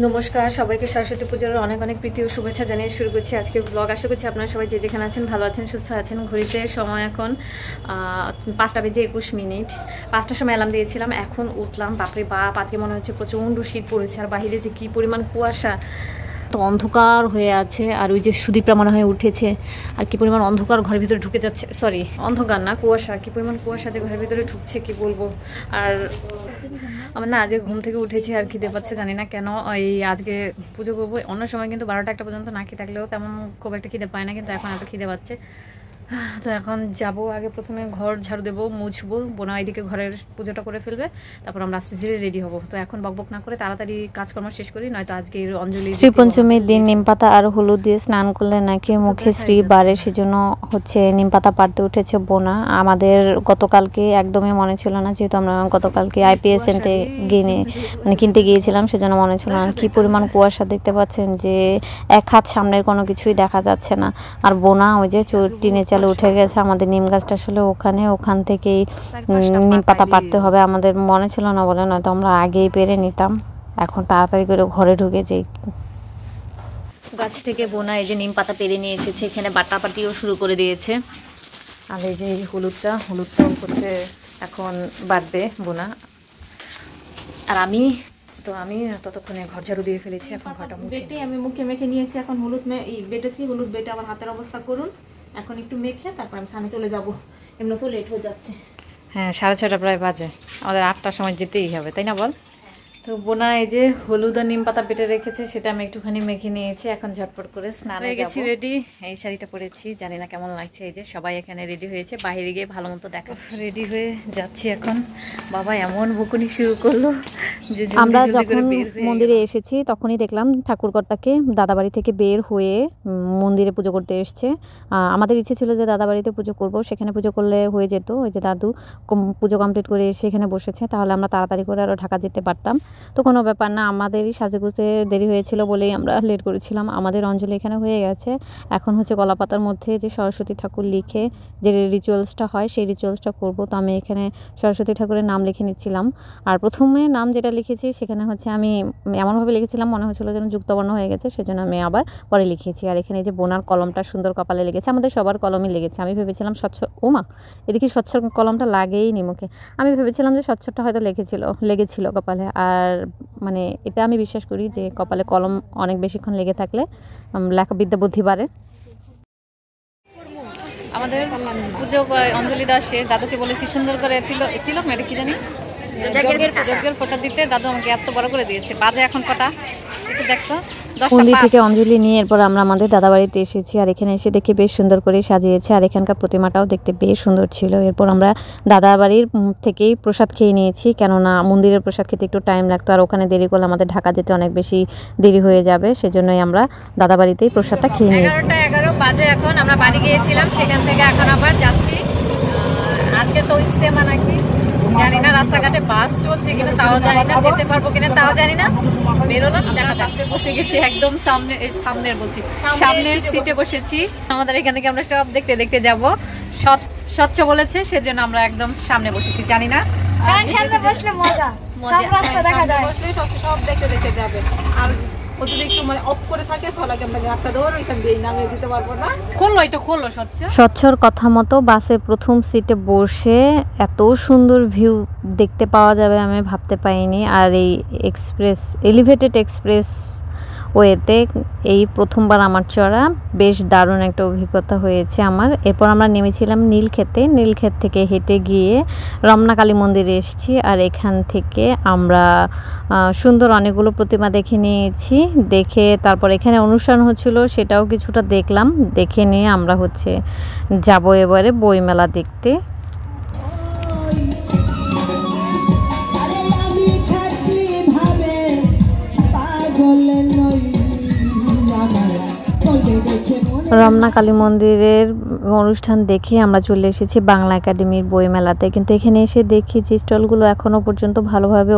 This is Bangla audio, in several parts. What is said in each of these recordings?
নমস্কার সবাইকে সরস্বতী পুজোর অনেক অনেক প্রীতি ও শুভেচ্ছা জানিয়ে শুরু করছি আজকের ব্লগ। আশা করছি আপনারা সবাই যে যেখানে আছেন ভালো আছেন, সুস্থ আছেন। ঘড়িতে সময় এখন 5:21। 5টার সময় অ্যালার্ম দিয়েছিলাম, এখন উঠলাম। বাপরে বাপ, আজকে মনে হচ্ছে প্রচণ্ড শীত পড়েছে, আর বাইরে যে কী পরিমাণ কুয়াশা, তো অন্ধকার হয়ে আছে। আর ওই যে সুদীপরা মনে হয় উঠেছে, আর কি পরিমাণ অন্ধকার ঘরের ভিতরে ঢুকে যাচ্ছে। সরি, অন্ধকার না, কুয়াশা। কি পরিমাণ কুয়াশা যে ঘরের ভিতরে ঢুকছে কি বলবো। আর আমার না আজকে ঘুম থেকে উঠেছি আর খিদে পাচ্ছে, জানি না কেন। এই আজকে পুজো করবো, অন্য সময় কিন্তু 12টা 1টা পর্যন্ত না খেয়ে থাকলেও তেমন খুব একটা খিদে পায় না, কিন্তু এখন এত খিদে পাচ্ছে। তো এখন যাব, আগে প্রথমে ঘর ঝাড়ু দেবো, মুছবো। বোনা এদিকে ঘরের পুজোটা করে ফেলবে, তারপর আমরা আস্তে ধীরে রেডি হবো। তো এখন বকবক না করে তাড়াতাড়ি কাজকর্ম শেষ করি, নয়তো আজকে অঞ্জলি। শ্রী পঞ্চমীর দিন নিমপাতা আর হলুদ দিয়ে স্নান করলে নাকি মুখে শ্রী বাড়ে, সেজন্য হচ্ছে নিমপাতা পাড়তে উঠেছে বোনা। আমাদের গতকালকে একদমই মনে ছিল না, যেহেতু আমরা গতকালকে IPS কিনতে গিয়েছিলাম, সেজন্য মনে ছিল না। কি পরিমাণ কুয়াশা দেখতে পাচ্ছেন, যে এক হাত সামনের কোনো কিছুই দেখা যাচ্ছে না। আর বোনা ওই যে টিনে চালে উঠে গেছে। আমাদের নিম গাছটা আসলে ওখান থেকেই নিম পাতা পাড়তে হবে, আমাদের মনে ছিল না বলে, নয়তো আমরা আগেই পেরে নিতাম। এখন তাড়াতাড়ি করে ঘরে ঢুকে যাই। গাছ থেকে বোনা এই যে নিম পাতা পেরে নিয়ে এসেছে, এখানে বাটাপাটিও শুরু করে দিয়েছে। আর এই যে হলুদটাও করতে এখন বাটবে বোনা। আর আমি ততক্ষণে ঘর ঝাড়ু দিয়ে ফেলেছি, এখন ঘরটা মুছে আমি মুখে মেখে নিয়েছি। এখন হলুদ বেটেছি, হলুদ বেটে আমার হাতের অবস্থা করুন। এখন একটু মেখে তারপর আমি সামনে চলে যাব, এমনি তো লেট হয়ে যাচ্ছে। হ্যাঁ, 6:30 প্রায় বাজে, আমাদের 8টার সময় যেতেই হবে, তাই না বল? তো বোনা এই যে হলুদ আর নিম পাতা বেটে রেখেছে, সেটা আমি একটুখানি মেখে নিয়েছি। এখন ঝটপট করে স্নান হয়ে গেছি, রেডি। এই শাড়িটা পরেছি, জানি না কেমন লাগছে। এই যে সবাই এখানে রেডি হয়েছে, বাইরে গিয়ে ভালো মতো দেখা। রেডি হয়ে যাচ্ছি এখন। বাবা এমন বকুনি শুরু করলো যে আমরা যখন মন্দিরে এসেছি তখনই দেখলাম ঠাকুরকর্তাকে দাদাবাড়ি থেকে বের হয়ে মন্দিরে পুজো করতে এসছে। আমাদের ইচ্ছে ছিল যে দাদাবাড়িতে পুজো করব, সেখানে পুজো করলে হয়ে যেত। ওই যে দাদু পুজো কমপ্লিট করে এসে এখানে বসেছে, তাহলে আমরা তাড়াতাড়ি করে আরও ঢাকা যেতে পারতাম। তো কোনো ব্যাপার না, আমাদেরই সাজেগুজে দেরি হয়েছিল বলেই আমরা লেট করেছিলাম। আমাদের অঞ্জলি এখানে হয়ে গেছে। এখন হচ্ছে কলাপাতার মধ্যে যে সরস্বতী ঠাকুর লিখে যে রিচুয়ালসটা হয়, সেই রিচুয়ালসটা করব। তো আমি এখানে সরস্বতী ঠাকুরের নাম লিখে নিচ্ছিলাম। আর প্রথমে নাম যেটা লিখেছি সেখানে হচ্ছে আমি এমনভাবে লিখেছিলাম মনে হচ্ছিলো যেন যুক্তবর্ণ হয়ে গেছে, সেজন্য আমি আবার পরে লিখেছি। আর এখানে যে বোনার কলমটা সুন্দর কপালে লেগেছে, আমাদের সবার কলমই লেগেছে। আমি ভেবেছিলাম ওমা এদিকে স্বচ্ছ কলমটা লাগেই নি মুখে। আমি ভেবেছিলাম যে স্বচ্ছটা হয়তো লেগেছিল কপালে। আর মানে এটা আমি বিশ্বাস করি যে কপালে কলম অনেক বেশিক্ষণ লেগে থাকলে লেখা বিদ্যা বুদ্ধি বাড়ে। আমাদের পুজো অঞ্জলি দেওয়া শেষ। দাদুকে বলেছি সুন্দর করে তিলক মেরে কি জানি যজ্ঞের ফোঁটা দিতে, দাদু আমাকে এত বড় করে দিয়েছে। বাজে এখন কটা একটু দেখতো, মন্দির থেকে অঞ্জলি নিয়ে এরপর আমরা আমাদের দাদাবাড়িতে এসেছি। আর এখানে এসে দেখে বেশ সুন্দর করে সাজিয়েছে, আর এখানকার প্রতিমাটাও দেখতে বেশ সুন্দর ছিল। এরপর আমরা দাদাবাড়ির থেকেই প্রসাদ খেয়ে নিয়েছি, কেননা মন্দিরের প্রসাদ খেতে একটু টাইম লাগতো, আর ওখানে দেরি করলে আমাদের ঢাকা যেতে অনেক বেশি দেরি হয়ে যাবে, সেজন্যই আমরা দাদাবাড়িতেই প্রসাদটা খেয়ে নিয়েছি। 11টা 11 বাজে এখন। আমরা বাড়ি গিয়েছিলাম, সেখান থেকে এখন আবার যাচ্ছি। আজকে তো ইস্তেমা নাকি, জানি না। রাস্তাঘাটে বাস চলছে কিনা তাও জানি না, যেতে পারবো কিনা তাও জানি না। বেরোলাম, দেখা যাচ্ছে বসে গেছি একদম সামনের সিটে বসেছি। আমাদের এখান থেকে আমরা সব দেখতে দেখতে যাবো। স্বচ্ছ বলেছে, সেজন্য আমরা একদম সামনে বসেছি। জানি না, সামনে বসলে মজা, সব দেখতে দেখতে যাবে। আর ও যদি একটু অফ করে থাকে তাহলে আমরা একটা দৌড় ওইখান দিয়ে নামিয়ে দিতে পারবো না। খোলো স্বচ্ছর কথা মতো বাসের প্রথম সিটে বসে এত সুন্দর ভিউ দেখতে পাওয়া যাবে আমি ভাবতে পারিনি। আর এই এলিভেটেড এক্সপ্রেস ওয়েতে এই প্রথমবার আমার চড়া, বেশ দারুণ একটা অভিজ্ঞতা হয়েছে আমার। এরপর আমরা নেমেছিলাম নীলক্ষেত থেকে হেঁটে গিয়ে রমনা কালী মন্দিরে এসেছি। আর এখান থেকে আমরা সুন্দর অনেকগুলো প্রতিমা দেখে নিয়েছি। দেখে তারপর এখানে অনুষ্ঠান হচ্ছিল, সেটাও কিছুটা দেখলাম। দেখে নিয়ে আমরা যাব এবারে বইমেলা দেখতে। রমনা কালী মন্দিরের অনুষ্ঠান দেখে আমরা চলে এসেছি বাংলা একাডেমির বইমেলাতে। কিন্তু এখানে এসে দেখি যে স্টলগুলো এখনও পর্যন্ত ভালোভাবে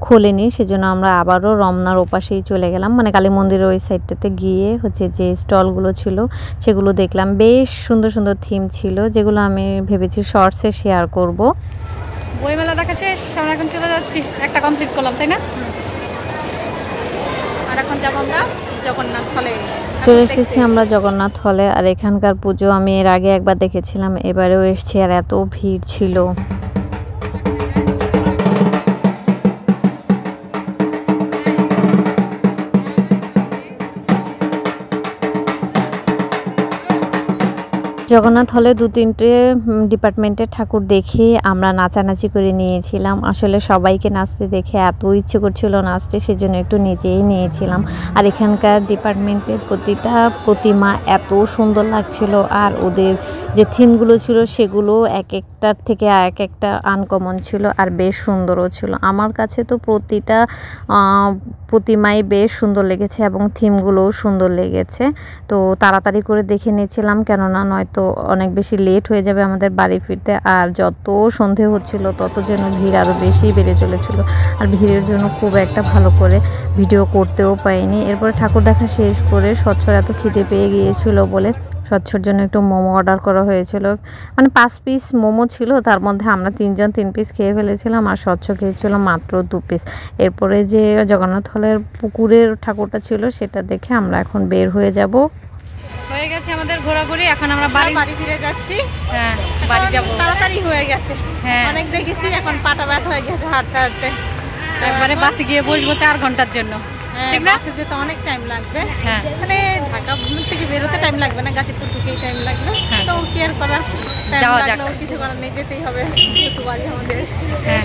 খোলেনি, সেজন্য আমরা আবারও রমনার ওপাশেই চলে গেলাম। মানে কালী মন্দিরের ওই সাইডটাতে গিয়ে যে স্টলগুলো ছিল সেগুলো দেখলাম। বেশ সুন্দর সুন্দর থিম ছিল, যেগুলো আমি ভেবেছি শর্টসে শেয়ার করব। বইমেলা দেখা শেষ, আমরা এখন চলে যাচ্ছি। একটা কমপ্লিট করলাম, তাই না? আর এখন যাবো আমরা জগন্নাথ হলে। চলে এসেছি আমরা জগন্নাথ হলে। আর এখানকার পুজো আমি এর আগে একবার দেখেছিলাম, এবারেও এসেছি আর এত ভিড় ছিল। জগন্নাথ হলে 2-3টে ডিপার্টমেন্টের ঠাকুর দেখে আমরা নাচানাচি করে নিয়েছিলাম। আসলে সবাইকে নাচতে দেখে এত ইচ্ছে করছিল নাচতে, সেজন্য একটু নিজেই নিয়েছিলাম। আর এখানকার ডিপার্টমেন্টের প্রতিটা প্রতিমা এত সুন্দর লাগছিল, আর ওদের যে থিমগুলো ছিল সেগুলো এক একটার থেকে এক একটা আনকমন ছিল আর বেশ সুন্দরও ছিল। আমার কাছে তো প্রতিটা প্রতিমাই বেশ সুন্দর লেগেছে এবং থিমগুলোও সুন্দর লেগেছে। তো তাড়াতাড়ি করে দেখে নিয়েছিলাম, কেননা নয়তো অনেক বেশি লেট হয়ে যাবে আমাদের বাড়ি ফিরতে। আর যত সন্ধে হচ্ছিল তত যেন ভিড় আরও বেশি বেড়ে চলেছিল, আর ভিড়ের জন্য খুব একটা ভালো করে ভিডিও করতেও পাইনি। এরপরে ঠাকুর দেখা শেষ করে স্বচ্ছর এত খিদে পেয়ে গিয়েছিল বলে স্বচ্ছর জন্য একটু মোমো অর্ডার করা হয়েছিল। মানে 5 পিস মোমো ছিল, তার মধ্যে আমরা 3জন 3 পিস খেয়ে ফেলেছিলাম, আর স্বচ্ছ খেয়েছিল মাত্র 2 পিস। এরপরে যে জগন্নাথ হলের পুকুরের ঠাকুরটা ছিল সেটা দেখে আমরা এখন বের হয়ে যাব। হয়ে গেছে আমাদের ঘোরাঘুরি, এখন আমরা বাড়ি ফিরে যাচ্ছি। হ্যাঁ বাড়ি যাব। তাড়াতাড়ি হয়ে গেছে, হ্যাঁ অনেক দেখেছি, এখন পাটা ব্যথা হয়ে গেছে হাঁটতে হাঁটতে। একবারে বাসে গিয়ে বসবো 4 ঘন্টার জন্য, ঠিক না? বাসে যেতে অনেক টাইম লাগবে, হ্যাঁ মানে ঢাকা থেকে বেরোতে টাইম লাগবে না, গাজীপুর ঢুকেই টাইম লাগবে। হ্যাঁ। তো কি আর করার, টাইম যাওয়া যাক। লাগলেও কিছু করার নেই, যেতেই হবে, যেহেতু বাড়ি আমাদের। হ্যাঁ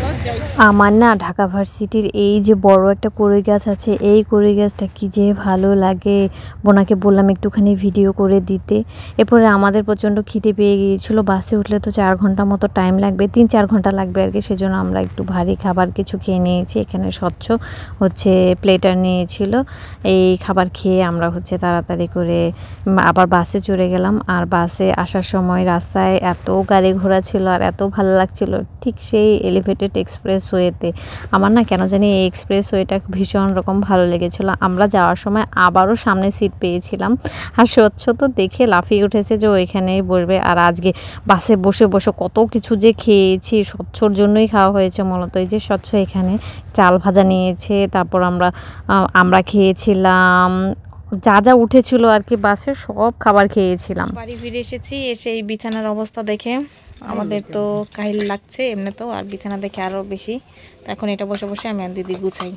তো যাই। আমার না ঢাকা ভার্সিটির এই যে বড় একটা কড়ই গাছ আছে, এই কড়ই গাছটা কি যে ভালো লাগে। বোনাকে বললাম একটুখানি ভিডিও করে দিতে। এরপরে আমাদের প্রচণ্ড খিদে পেয়ে গিয়েছিল, বাসে উঠলে তো 4 ঘন্টা মতো টাইম লাগবে, 3-4 ঘন্টা লাগবে আর কি। সেজন্য আমরা একটু ভারী খাবার কিছু খেয়ে নিয়েছি। এখানে স্বচ্ছ হচ্ছে প্লেটার নিয়েছিল, এই খাবার খেয়ে আমরা হচ্ছে তাড়াতাড়ি করে আবার বাসে চড়ে গেলাম। আর বাসে আসার সময় রাস্তায় এত গাড়ি ঘোড়া ছিল আর এত ভালো লাগছিল, ঠিক সেই এলিভেটেড এক্সপ্রেস ওয়েতে। আমার না কেন জানি এই এক্সপ্রেস ওয়েটা ভীষণ রকম ভালো লেগেছিলো। আমরা যাওয়ার সময় আবারও সামনে সিট পেয়েছিলাম, আর স্বচ্ছ তো দেখে লাফিয়ে উঠেছে যে ওইখানেই বসবে। আর আজকে বাসে বসে বসে কত কিছু যে খেয়েছি, স্বচ্ছর জন্যই খাওয়া হয়েছে মূলত। এই যে স্বচ্ছ এখানে চাল ভাজা নিয়েছে, তারপর আমরা খেয়েছিলাম যা যা উঠেছিল আর কি, বাসে সব খাবার খেয়েছিলাম। বাড়ি ফিরে এসেছি, এসে এই বিছানার অবস্থা দেখে আমাদের তো কাহিল লাগছে এমনি তো, আর বিছানা দেখে আরো বেশি। তো এখন এটা বসে বসে আমি আর দিদি গুছাই।